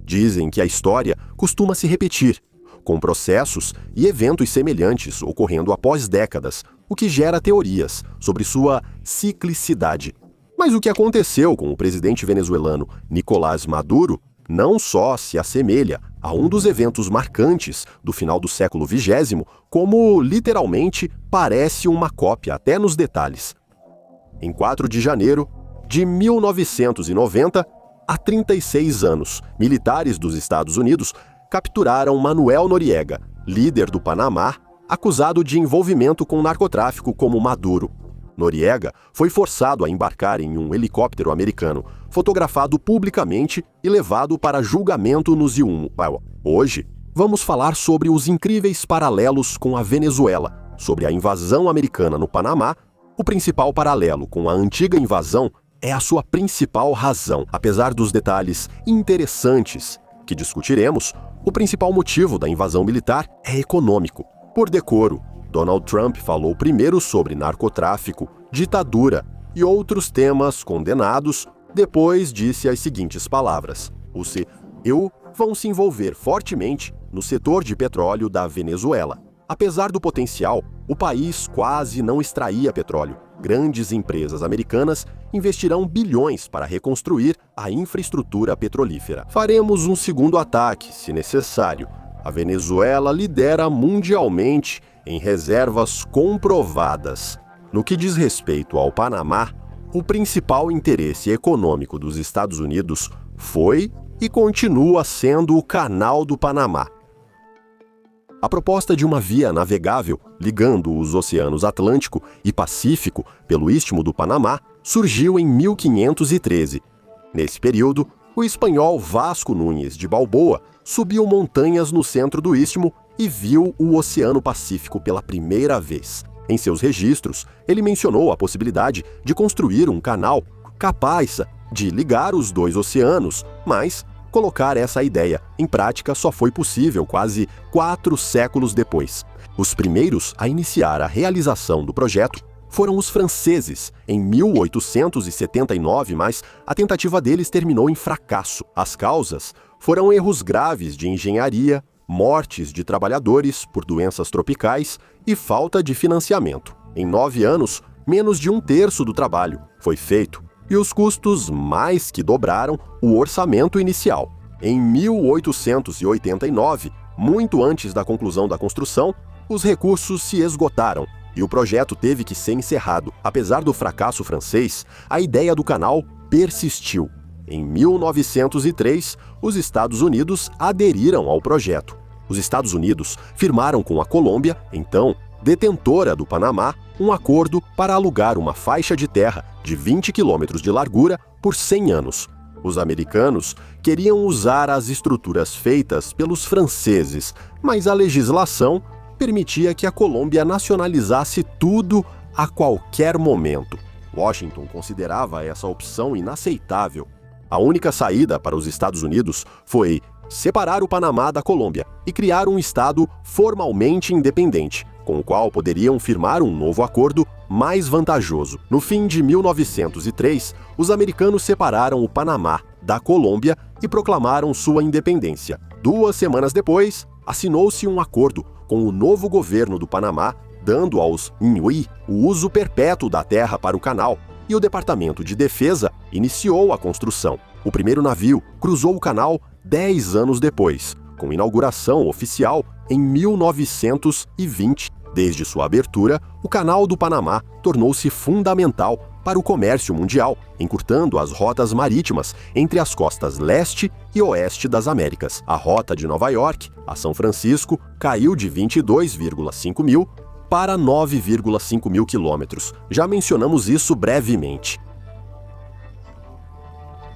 Dizem que a história costuma se repetir, com processos e eventos semelhantes ocorrendo após décadas, o que gera teorias sobre sua ciclicidade. Mas o que aconteceu com o presidente venezuelano Nicolás Maduro não só se assemelha a um dos eventos marcantes do final do século XX, como literalmente parece uma cópia até nos detalhes. Em 4 de janeiro de 1990, há 36 anos, militares dos Estados Unidos capturaram Manuel Noriega, líder do Panamá, acusado de envolvimento com narcotráfico como Maduro. Noriega foi forçado a embarcar em um helicóptero americano, fotografado publicamente e levado para julgamento no Z1. Hoje, vamos falar sobre os incríveis paralelos com a Venezuela, sobre a invasão americana no Panamá. O principal paralelo com a antiga invasão é a sua principal razão. Apesar dos detalhes interessantes que discutiremos, o principal motivo da invasão militar é econômico. Por decoro, Donald Trump falou primeiro sobre narcotráfico, ditadura e outros temas condenados, depois disse as seguintes palavras: os EU vão se envolver fortemente no setor de petróleo da Venezuela. Apesar do potencial, o país quase não extraía petróleo. Grandes empresas americanas investirão bilhões para reconstruir a infraestrutura petrolífera. Faremos um segundo ataque, se necessário. A Venezuela lidera mundialmente em reservas comprovadas. No que diz respeito ao Panamá, o principal interesse econômico dos Estados Unidos foi e continua sendo o Canal do Panamá. A proposta de uma via navegável ligando os oceanos Atlântico e Pacífico pelo Istmo do Panamá surgiu em 1513. Nesse período, o espanhol Vasco Núñez de Balboa subiu montanhas no centro do istmo e viu o Oceano Pacífico pela primeira vez. Em seus registros, ele mencionou a possibilidade de construir um canal capaz de ligar os dois oceanos, mas colocar essa ideia em prática só foi possível quase 4 séculos depois. Os primeiros a iniciar a realização do projeto foram os franceses, em 1879, mas a tentativa deles terminou em fracasso. As causas foram erros graves de engenharia, mortes de trabalhadores por doenças tropicais e falta de financiamento. Em 9 anos, menos de 1/3 do trabalho foi feito e os custos mais que dobraram o orçamento inicial. Em 1889, muito antes da conclusão da construção, os recursos se esgotaram e o projeto teve que ser encerrado. Apesar do fracasso francês, a ideia do canal persistiu. Em 1903, os Estados Unidos aderiram ao projeto. Os Estados Unidos firmaram com a Colômbia, então detentora do Panamá, um acordo para alugar uma faixa de terra de 20 quilômetros de largura por 100 anos. Os americanos queriam usar as estruturas feitas pelos franceses, mas a legislação permitia que a Colômbia nacionalizasse tudo a qualquer momento. Washington considerava essa opção inaceitável. A única saída para os Estados Unidos foi separar o Panamá da Colômbia e criar um estado formalmente independente, com o qual poderiam firmar um novo acordo mais vantajoso. No fim de 1903, os americanos separaram o Panamá da Colômbia e proclamaram sua independência. 2 semanas depois, assinou-se um acordo com o novo governo do Panamá, dando aos Inuí o uso perpétuo da terra para o canal, e o Departamento de Defesa iniciou a construção. O primeiro navio cruzou o canal 10 anos depois, com inauguração oficial em 1920. Desde sua abertura, o Canal do Panamá tornou-se fundamental para o comércio mundial, encurtando as rotas marítimas entre as costas leste e oeste das Américas. A rota de Nova York a São Francisco caiu de 22,5 mil para 9,5 mil quilômetros. Já mencionamos isso brevemente.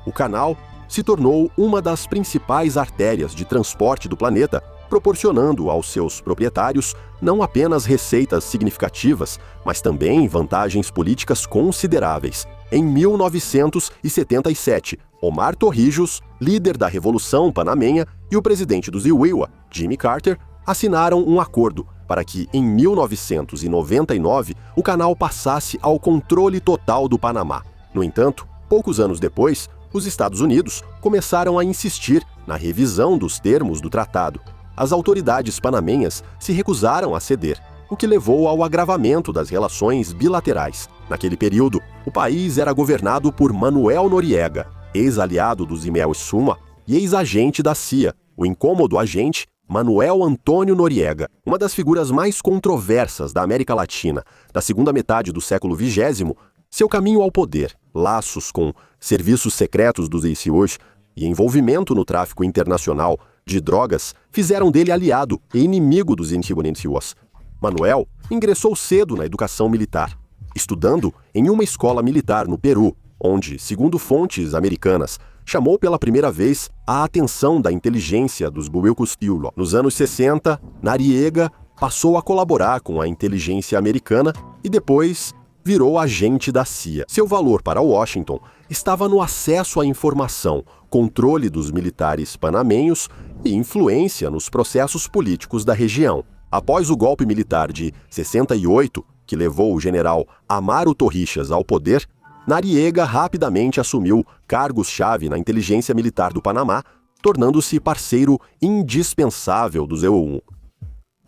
O canal se tornou uma das principais artérias de transporte do planeta, proporcionando aos seus proprietários não apenas receitas significativas, mas também vantagens políticas consideráveis. Em 1977, Omar Torrijos, líder da Revolução Panamenha, e o presidente dos Iuiwa, Jimmy Carter, assinaram um acordo para que, em 1999, o canal passasse ao controle total do Panamá. No entanto, poucos anos depois, Os Estados Unidos começaram a insistir na revisão dos termos do tratado. As autoridades panamenhas se recusaram a ceder, o que levou ao agravamento das relações bilaterais. Naquele período, o país era governado por Manuel Noriega, ex-aliado dos Imel e Suma e ex-agente da CIA, o incômodo agente Manuel Antônio Noriega, uma das figuras mais controversas da América Latina da segunda metade do século XX. Seu caminho ao poder, laços com serviços secretos dos ICUs e envolvimento no tráfico internacional de drogas fizeram dele aliado e inimigo dos ICUs. Manuel ingressou cedo na educação militar, estudando em uma escola militar no Peru, onde, segundo fontes americanas, chamou pela primeira vez a atenção da inteligência dos Builcos-Tiulo. Nos anos 60, Noriega passou a colaborar com a inteligência americana e depois virou agente da CIA. Seu valor para Washington estava no acesso à informação, controle dos militares panamenhos e influência nos processos políticos da região. Após o golpe militar de 68, que levou o general Amaro Torrijos ao poder, Noriega rapidamente assumiu cargos-chave na inteligência militar do Panamá, tornando-se parceiro indispensável do ZEU.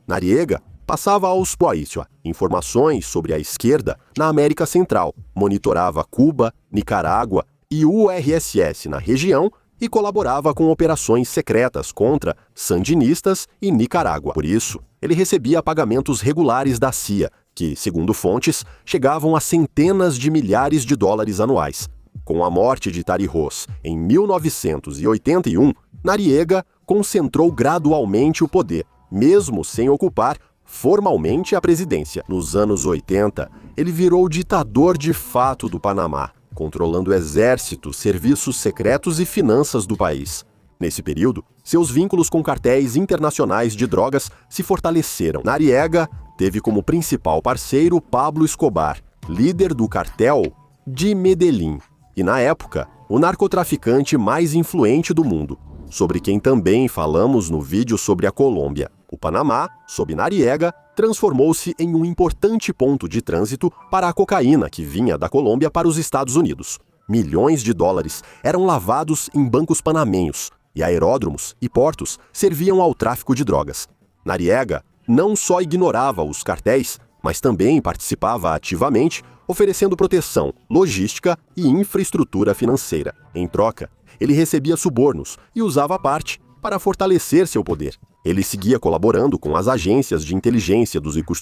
Noriega passava aos Poísio informações sobre a esquerda na América Central, monitorava Cuba, Nicarágua e URSS na região e colaborava com operações secretas contra sandinistas e Nicarágua. Por isso, ele recebia pagamentos regulares da CIA, que, segundo fontes, chegavam a centenas de milhares de dólares anuais. Com a morte de Torrijos em 1981, Noriega concentrou gradualmente o poder, mesmo sem ocupar formalmente a presidência. Nos anos 80, ele virou ditador de fato do Panamá, controlando o exército, serviços secretos e finanças do país. Nesse período, seus vínculos com cartéis internacionais de drogas se fortaleceram. Noriega teve como principal parceiro Pablo Escobar, líder do cartel de Medellín, e na época, o narcotraficante mais influente do mundo, sobre quem também falamos no vídeo sobre a Colômbia. O Panamá, sob Noriega, transformou-se em um importante ponto de trânsito para a cocaína que vinha da Colômbia para os Estados Unidos. Milhões de dólares eram lavados em bancos panamenhos, e aeródromos e portos serviam ao tráfico de drogas. Noriega não só ignorava os cartéis, mas também participava ativamente, oferecendo proteção, logística e infraestrutura financeira. Em troca, ele recebia subornos e usava a parte para fortalecer seu poder. Ele seguia colaborando com as agências de inteligência dos ICUs,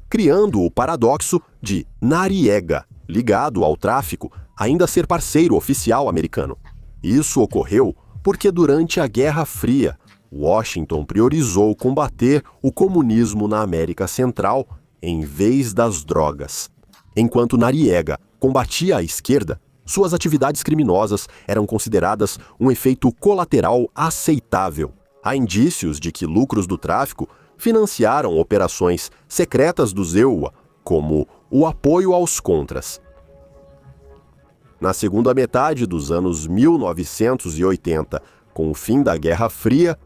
criando o paradoxo de Noriega, ligado ao tráfico, ainda ser parceiro oficial americano. Isso ocorreu porque durante a Guerra Fria, Washington priorizou combater o comunismo na América Central em vez das drogas. Enquanto Noriega combatia a esquerda, suas atividades criminosas eram consideradas um efeito colateral aceitável. Há indícios de que lucros do tráfico financiaram operações secretas do ZEUA, como o apoio aos contras. Na segunda metade dos anos 1980, com o fim da Guerra Fria,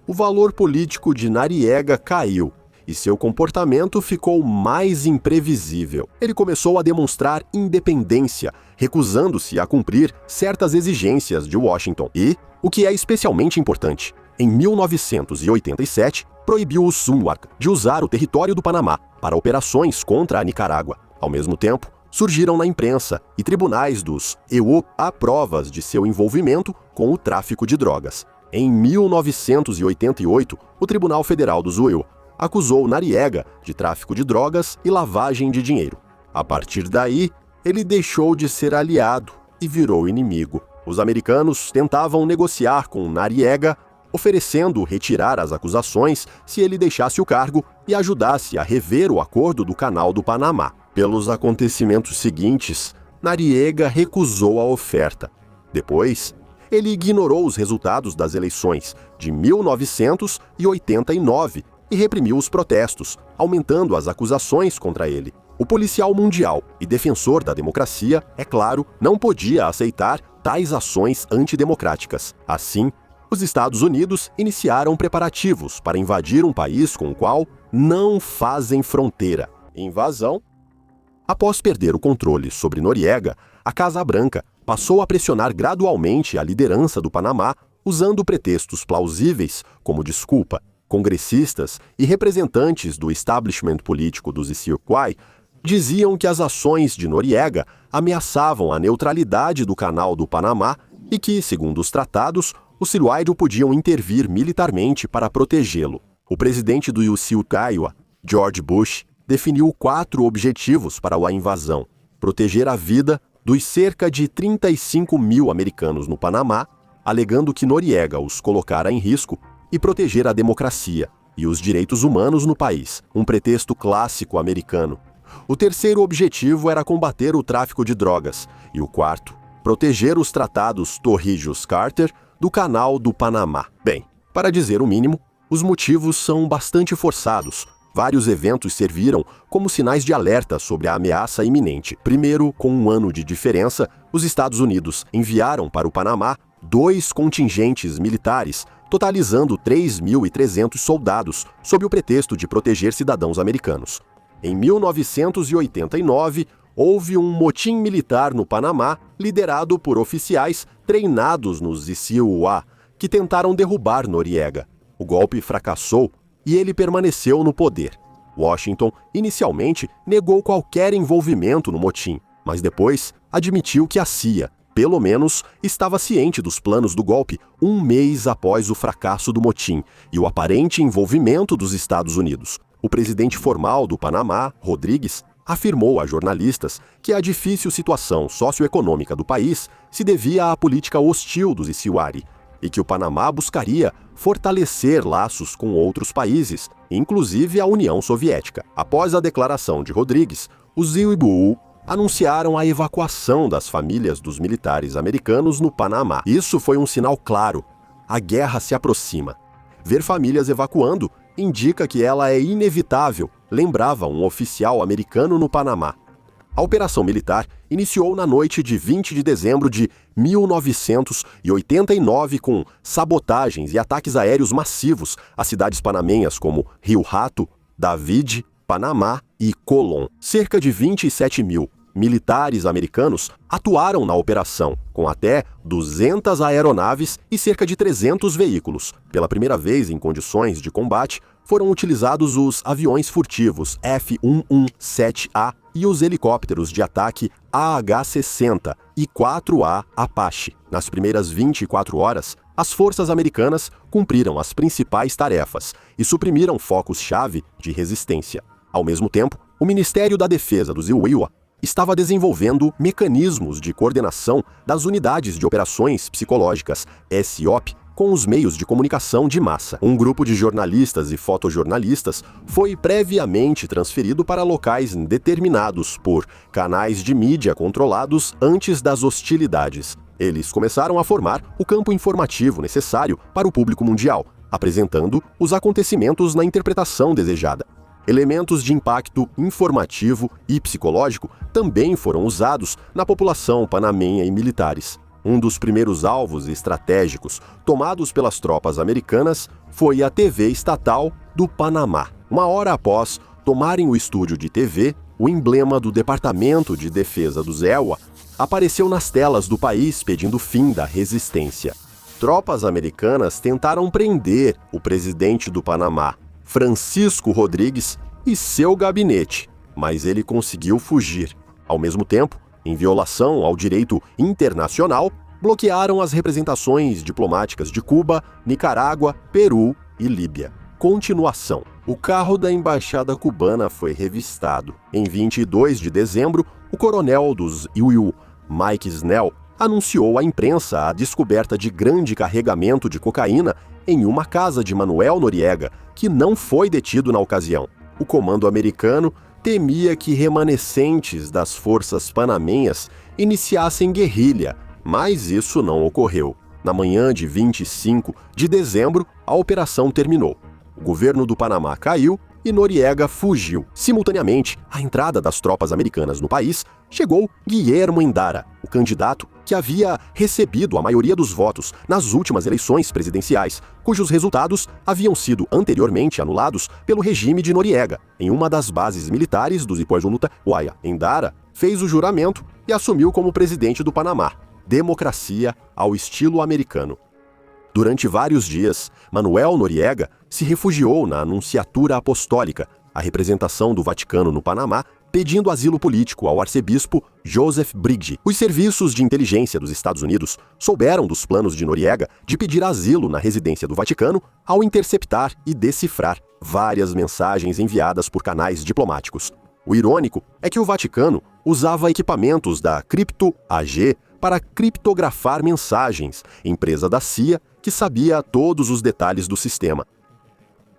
o valor político de Noriega caiu e seu comportamento ficou mais imprevisível. Ele começou a demonstrar independência, recusando-se a cumprir certas exigências de Washington e, o que é especialmente importante, em 1987, proibiu os Sunwak de usar o território do Panamá para operações contra a Nicarágua. Ao mesmo tempo, surgiram na imprensa e tribunais dos EU provas de seu envolvimento com o tráfico de drogas. Em 1988, o Tribunal Federal do Zuil acusou Noriega de tráfico de drogas e lavagem de dinheiro. A partir daí, ele deixou de ser aliado e virou inimigo. Os americanos tentavam negociar com Noriega, oferecendo retirar as acusações se ele deixasse o cargo e ajudasse a rever o acordo do Canal do Panamá. Pelos acontecimentos seguintes, Noriega recusou a oferta. Depois, ele ignorou os resultados das eleições de 1989 e reprimiu os protestos, aumentando as acusações contra ele. O policial mundial e defensor da democracia, é claro, não podia aceitar tais ações antidemocráticas. Assim, os Estados Unidos iniciaram preparativos para invadir um país com o qual não fazem fronteira. Invasão. Após perder o controle sobre Noriega, a Casa Branca passou a pressionar gradualmente a liderança do Panamá, usando pretextos plausíveis como desculpa. Congressistas e representantes do establishment político dos Iroquois diziam que as ações de Noriega ameaçavam a neutralidade do Canal do Panamá e que, segundo os tratados, os Iroquois podiam intervir militarmente para protegê-lo. O presidente do Iroquois, George Bush, definiu 4 objetivos para a invasão: proteger a vida dos cerca de 35 mil americanos no Panamá, alegando que Noriega os colocara em risco, e proteger a democracia e os direitos humanos no país, um pretexto clássico americano. O terceiro objetivo era combater o tráfico de drogas, e o quarto, proteger os tratados Torrijos-Carter do Canal do Panamá. Bem, para dizer o mínimo, os motivos são bastante forçados. Vários eventos serviram como sinais de alerta sobre a ameaça iminente. Primeiro, com um ano de diferença, os Estados Unidos enviaram para o Panamá 2 contingentes militares, totalizando 3.300 soldados, sob o pretexto de proteger cidadãos americanos. Em 1989, houve um motim militar no Panamá, liderado por oficiais treinados nos Iroquois, que tentaram derrubar Noriega. O golpe fracassou e ele permaneceu no poder. Washington, inicialmente, negou qualquer envolvimento no motim, mas depois admitiu que a CIA, pelo menos, estava ciente dos planos do golpe 1 mês após o fracasso do motim e o aparente envolvimento dos Estados Unidos. O presidente formal do Panamá, Rodrigues, afirmou a jornalistas que a difícil situação socioeconômica do país se devia à política hostil dos Iroquois e que o Panamá buscaria fortalecer laços com outros países, inclusive a União Soviética. Após a declaração de Rodrigues, os Iroquois anunciaram a evacuação das famílias dos militares americanos no Panamá. Isso foi um sinal claro. A guerra se aproxima. Ver famílias evacuando indica que ela é inevitável, lembrava um oficial americano no Panamá. A operação militar iniciou na noite de 20 de dezembro de 1989 com sabotagens e ataques aéreos massivos a cidades panamenhas como Rio Rato, David, Panamá e Colón. Cerca de 27 mil militares americanos atuaram na operação, com até 200 aeronaves e cerca de 300 veículos. Pela primeira vez em condições de combate, foram utilizados os aviões furtivos F-117A e os helicópteros de ataque AH-60 e 4A Apache. Nas primeiras 24 horas, as forças americanas cumpriram as principais tarefas e suprimiram focos-chave de resistência. Ao mesmo tempo, o Ministério da Defesa dos Iroquois estava desenvolvendo mecanismos de coordenação das unidades de operações psicológicas, SOP, com os meios de comunicação de massa. Um grupo de jornalistas e fotojornalistas foi previamente transferido para locais determinados por canais de mídia controlados antes das hostilidades. Eles começaram a formar o campo informativo necessário para o público mundial, apresentando os acontecimentos na interpretação desejada. Elementos de impacto informativo e psicológico também foram usados na população panamenha e militares. Um dos primeiros alvos estratégicos tomados pelas tropas americanas foi a TV estatal do Panamá. Uma hora após tomarem o estúdio de TV, o emblema do Departamento de Defesa dos Iroquois apareceu nas telas do país pedindo fim da resistência. Tropas americanas tentaram prender o presidente do Panamá, Francisco Rodrigues, e seu gabinete, mas ele conseguiu fugir. Ao mesmo tempo, em violação ao direito internacional, bloquearam as representações diplomáticas de Cuba, Nicarágua, Peru e Líbia. Continuação. O carro da embaixada cubana foi revistado. Em 22 de dezembro, o coronel dos Iroquois, Mike Snell, anunciou à imprensa a descoberta de grande carregamento de cocaína em uma casa de Manuel Noriega, que não foi detido na ocasião. O comando americano temia que remanescentes das forças panamenhas iniciassem guerrilha, mas isso não ocorreu. Na manhã de 25 de dezembro, a operação terminou. O governo do Panamá caiu e Noriega fugiu. Simultaneamente, à entrada das tropas americanas no país, chegou Guillermo Endara, o candidato que havia recebido a maioria dos votos nas últimas eleições presidenciais, cujos resultados haviam sido anteriormente anulados pelo regime de Noriega, em uma das bases militares dos Iroquois. Endara fez o juramento e assumiu como presidente do Panamá. democracia ao estilo americano. Durante vários dias, Manuel Noriega se refugiou na Nunciatura Apostólica, a representação do Vaticano no Panamá, pedindo asilo político ao arcebispo Joseph Briggs. Os serviços de inteligência dos Estados Unidos souberam dos planos de Noriega de pedir asilo na residência do Vaticano ao interceptar e decifrar várias mensagens enviadas por canais diplomáticos. O irônico é que o Vaticano usava equipamentos da Crypto AG para criptografar mensagens, empresa da CIA que sabia todos os detalhes do sistema.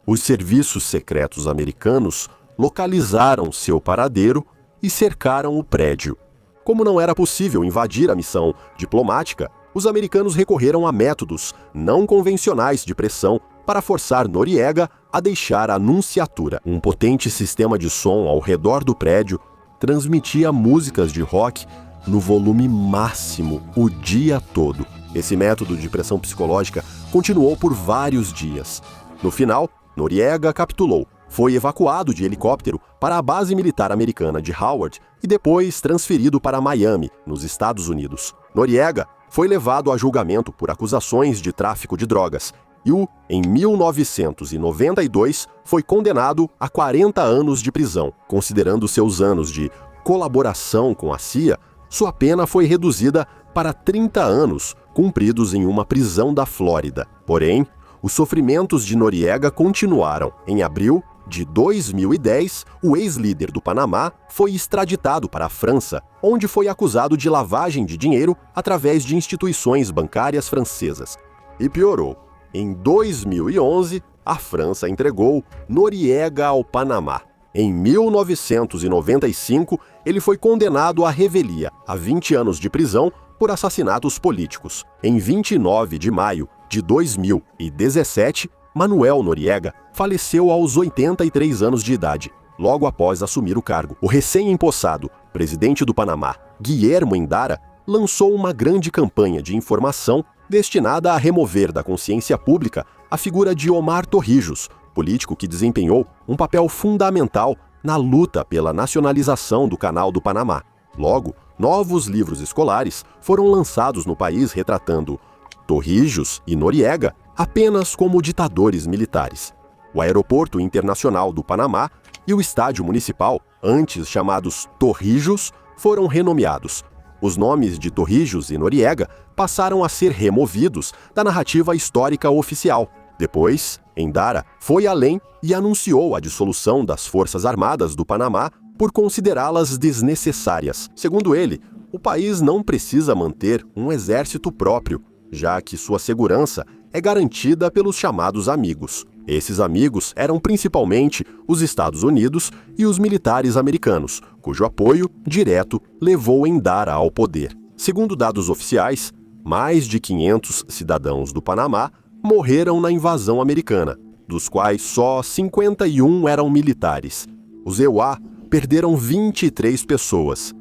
Os serviços secretos americanos localizaram seu paradeiro e cercaram o prédio. Como não era possível invadir a missão diplomática, os americanos recorreram a métodos não convencionais de pressão para forçar Noriega a deixar a nunciatura. Um potente sistema de som ao redor do prédio transmitia músicas de rock no volume máximo o dia todo. Esse método de pressão psicológica continuou por vários dias. No final, Noriega capitulou. Foi evacuado de helicóptero para a base militar americana de Howard e depois transferido para Miami, nos Estados Unidos. Noriega foi levado a julgamento por acusações de tráfico de drogas e, em 1992, foi condenado a 40 anos de prisão. Considerando seus anos de colaboração com a CIA, sua pena foi reduzida para 30 anos, cumpridos em uma prisão da Flórida. Porém, os sofrimentos de Noriega continuaram. Em abril de 2010, o ex-líder do Panamá foi extraditado para a França, onde foi acusado de lavagem de dinheiro através de instituições bancárias francesas. E piorou. Em 2011, a França entregou Noriega ao Panamá. Em 1995, ele foi condenado à revelia, a 20 anos de prisão por assassinatos políticos. Em 29 de maio de 2017, Manuel Noriega faleceu aos 83 anos de idade, logo após assumir o cargo. O recém-empossado presidente do Panamá, Guillermo Endara, lançou uma grande campanha de informação destinada a remover da consciência pública a figura de Omar Torrijos, político que desempenhou um papel fundamental na luta pela nacionalização do Canal do Panamá. Logo, novos livros escolares foram lançados no país retratando Torrijos e Noriega apenas como ditadores militares. O Aeroporto Internacional do Panamá e o Estádio Municipal, antes chamados Torrijos, foram renomeados. Os nomes de Torrijos e Noriega passaram a ser removidos da narrativa histórica oficial. Depois, Endara foi além e anunciou a dissolução das Forças Armadas do Panamá por considerá-las desnecessárias. Segundo ele, o país não precisa manter um exército próprio, já que sua segurança é garantida pelos chamados amigos. Esses amigos eram principalmente os Estados Unidos e os militares americanos, cujo apoio direto levou Endara ao poder. Segundo dados oficiais, mais de 500 cidadãos do Panamá morreram na invasão americana, dos quais só 51 eram militares. Os EUA perderam 23 pessoas,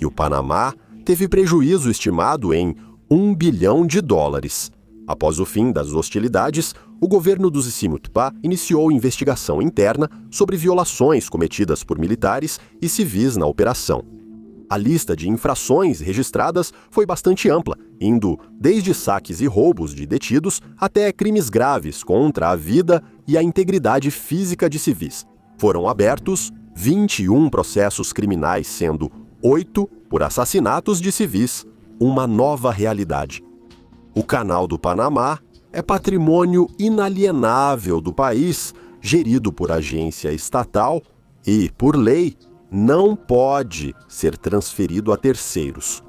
e o Panamá teve prejuízo estimado em $1 bilhão. Após o fim das hostilidades, o governo do Zicimutpá iniciou investigação interna sobre violações cometidas por militares e civis na operação. A lista de infrações registradas foi bastante ampla, indo desde saques e roubos de detidos até crimes graves contra a vida e a integridade física de civis. Foram abertos 21 processos criminais, sendo 8 por assassinatos de civis, uma nova realidade. O Canal do Panamá é patrimônio inalienável do país, gerido por agência estatal e, por lei, não pode ser transferido a terceiros.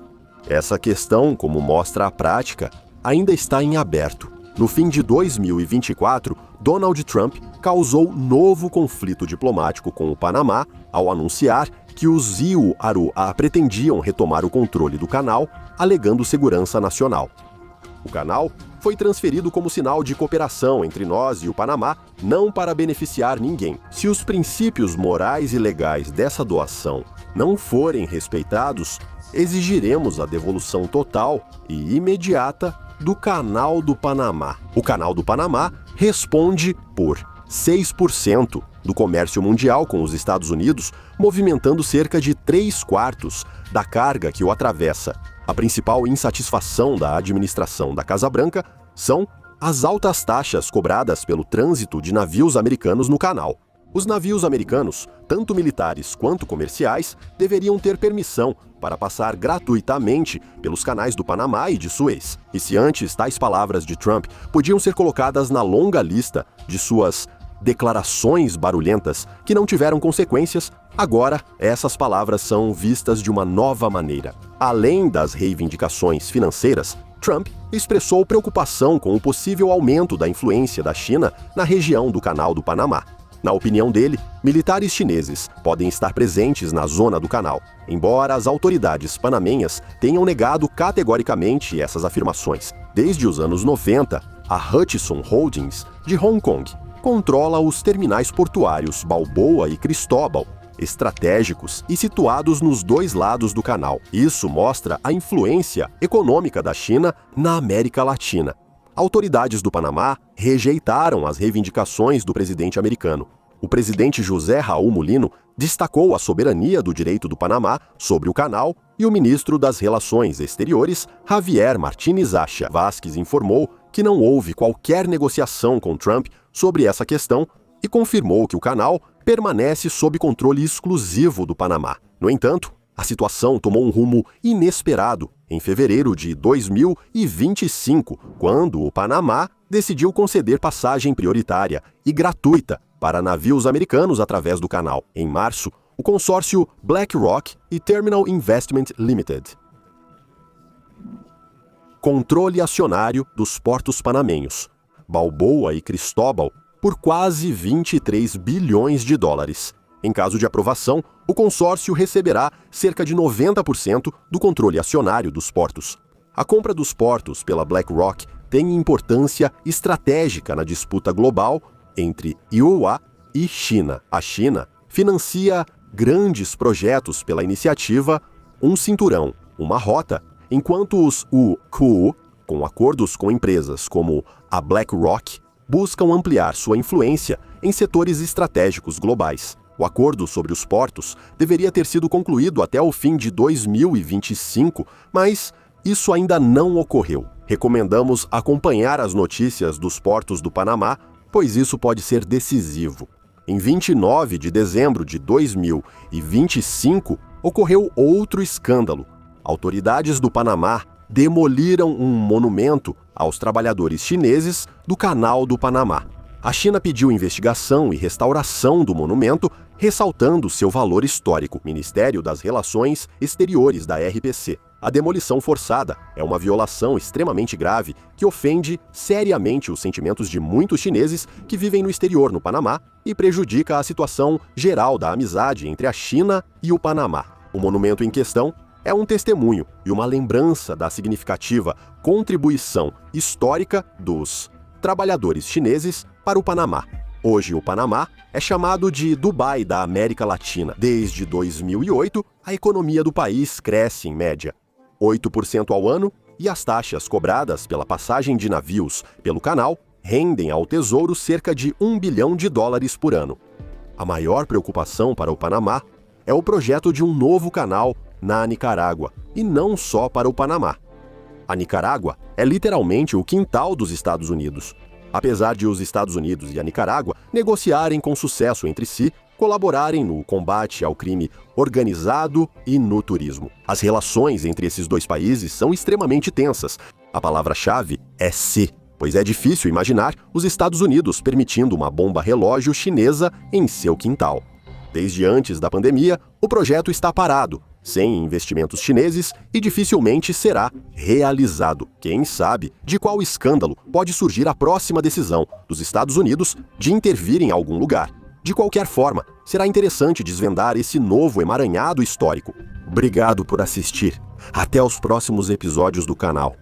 Essa questão, como mostra a prática, ainda está em aberto. No fim de 2024, Donald Trump causou novo conflito diplomático com o Panamá ao anunciar que os IUARUA pretendiam retomar o controle do canal, alegando segurança nacional. O canal foi transferido como sinal de cooperação entre nós e o Panamá, não para beneficiar ninguém. Se os princípios morais e legais dessa doação não forem respeitados, exigiremos a devolução total e imediata do Canal do Panamá. O Canal do Panamá responde por 6% do comércio mundial com os Estados Unidos, movimentando cerca de 3/4 da carga que o atravessa. A principal insatisfação da administração da Casa Branca são as altas taxas cobradas pelo trânsito de navios americanos no canal. Os navios americanos, tanto militares quanto comerciais, deveriam ter permissão para passar gratuitamente pelos canais do Panamá e de Suez. E se antes tais palavras de Trump podiam ser colocadas na longa lista de suas declarações barulhentas que não tiveram consequências, agora essas palavras são vistas de uma nova maneira. Além das reivindicações financeiras, Trump expressou preocupação com o possível aumento da influência da China na região do Canal do Panamá. Na opinião dele, militares chineses podem estar presentes na zona do canal, embora as autoridades panamenhas tenham negado categoricamente essas afirmações. Desde os anos 90, a Hutchison Holdings, de Hong Kong, controla os terminais portuários Balboa e Cristóbal, estratégicos e situados nos dois lados do canal. Isso mostra a influência econômica da China na América Latina. Autoridades do Panamá rejeitaram as reivindicações do presidente americano. O presidente José Raul Mulino destacou a soberania do direito do Panamá sobre o canal e o ministro das Relações Exteriores, Javier Martínez Acha Vázquez, informou que não houve qualquer negociação com Trump sobre essa questão e confirmou que o canal permanece sob controle exclusivo do Panamá. No entanto, a situação tomou um rumo inesperado em fevereiro de 2025, quando o Panamá decidiu conceder passagem prioritária e gratuita para navios americanos através do canal. Em março, o consórcio BlackRock e Terminal Investment Limited. Controle acionário dos portos panamenhos, Balboa e Cristóbal, por quase 23 bilhões de dólares. Em caso de aprovação, o consórcio receberá cerca de 90% do controle acionário dos portos. A compra dos portos pela BlackRock tem importância estratégica na disputa global entre IUA e China. A China financia grandes projetos pela iniciativa Um Cinturão, Uma Rota, enquanto os UQU, com acordos com empresas como a BlackRock, buscam ampliar sua influência em setores estratégicos globais. O acordo sobre os portos deveria ter sido concluído até o fim de 2025, mas isso ainda não ocorreu. Recomendamos acompanhar as notícias dos portos do Panamá, pois isso pode ser decisivo. Em 29 de dezembro de 2025, ocorreu outro escândalo. Autoridades do Panamá demoliram um monumento aos trabalhadores chineses do Canal do Panamá. A China pediu investigação e restauração do monumento, ressaltando seu valor histórico. Ministério das Relações Exteriores da RPC. A demolição forçada é uma violação extremamente grave que ofende seriamente os sentimentos de muitos chineses que vivem no exterior no Panamá e prejudica a situação geral da amizade entre a China e o Panamá. O monumento em questão é um testemunho e uma lembrança da significativa contribuição histórica dos trabalhadores chineses para o Panamá. Hoje, o Panamá é chamado de Dubai da América Latina. Desde 2008, a economia do país cresce em média 8% ao ano e as taxas cobradas pela passagem de navios pelo canal rendem ao Tesouro cerca de US$ 1 bilhão por ano. A maior preocupação para o Panamá é o projeto de um novo canal na Nicarágua, e não só para o Panamá. A Nicarágua é literalmente o quintal dos Estados Unidos. Apesar de os Estados Unidos e a Nicarágua negociarem com sucesso entre si, colaborarem no combate ao crime organizado e no turismo. As relações entre esses dois países são extremamente tensas. A palavra-chave é se, pois é difícil imaginar os Estados Unidos permitindo uma bomba relógio chinesa em seu quintal. Desde antes da pandemia, o projeto está parado, sem investimentos chineses e dificilmente será realizado. Quem sabe de qual escândalo pode surgir a próxima decisão dos Estados Unidos de intervir em algum lugar. De qualquer forma, será interessante desvendar esse novo emaranhado histórico. Obrigado por assistir. Até os próximos episódios do canal.